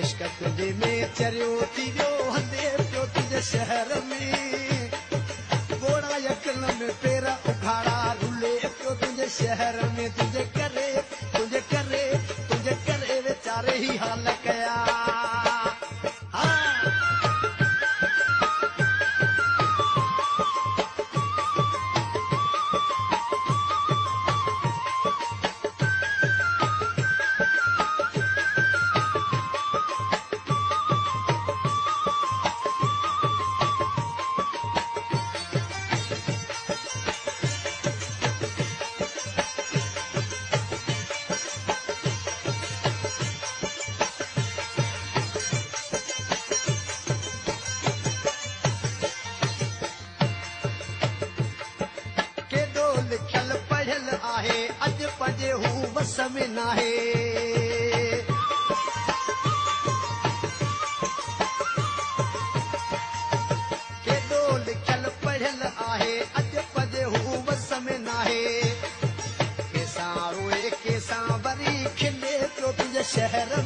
इश्क तुंहिंजे में चरियो थी वियो हंधे पियो तुंहिंजे शहर में घोड़ा यकल में पेर उघाड़ा रुले पियो तुंहिंजे शहर में तुंहिंजे करे वीचारे ही हाल कया लिखल पढ़ियल आहे अॼु पंहिंजे हू बस में नाहे केॾो लिखल पढ़ियल आहे अॼु पंहिंजे हू बस में नाहे कंहिंसां रोए कंहिंसां वरी खिले पियो तुंहिंजे शहर